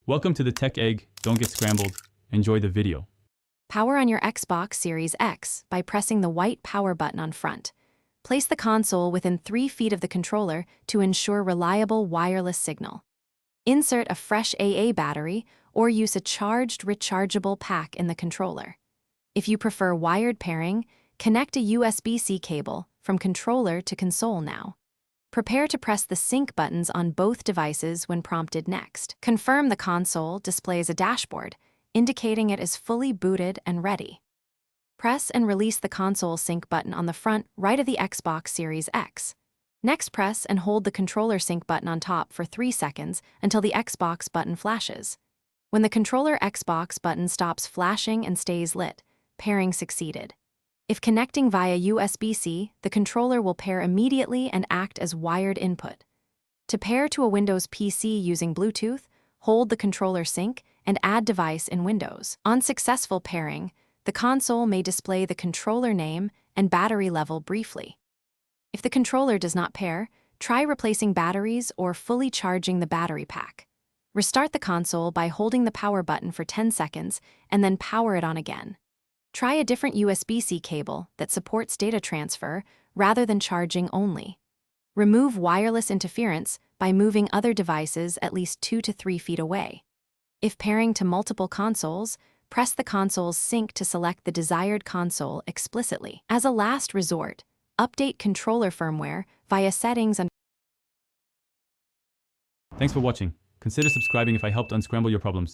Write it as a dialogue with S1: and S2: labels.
S1: Welcome to the Tech Egg. Don't get scrambled. Enjoy the video.
S2: Power on your Xbox Series X by pressing the white power button on front. Place the console within 3 feet of the controller to ensure reliable wireless signal. Insert a fresh AA battery or use a charged rechargeable pack in the controller. If you prefer wired pairing, connect a USB-C cable from controller to console now. Prepare to press the sync buttons on both devices when prompted next. Confirm the console displays a dashboard, indicating it is fully booted and ready. Press and release the console sync button on the front right of the Xbox Series X. Next, press and hold the controller sync button on top for 3 seconds until the Xbox button flashes. When the controller Xbox button stops flashing and stays lit, pairing succeeded. If connecting via USB-C, the controller will pair immediately and act as wired input. To pair to a Windows PC using Bluetooth, hold the controller sync and add device in Windows. On successful pairing, the console may display the controller name and battery level briefly. If the controller does not pair, try replacing batteries or fully charging the battery pack. Restart the console by holding the power button for 10 seconds and then power it on again. Try a different USB-C cable that supports data transfer rather than charging only. Remove wireless interference by moving other devices at least 2 to 3 feet away. If pairing to multiple consoles, press the console's sync to select the desired console explicitly. As a last resort, update controller firmware via settings and
S1: Thanks for watching. Consider subscribing if I helped unscramble your problems.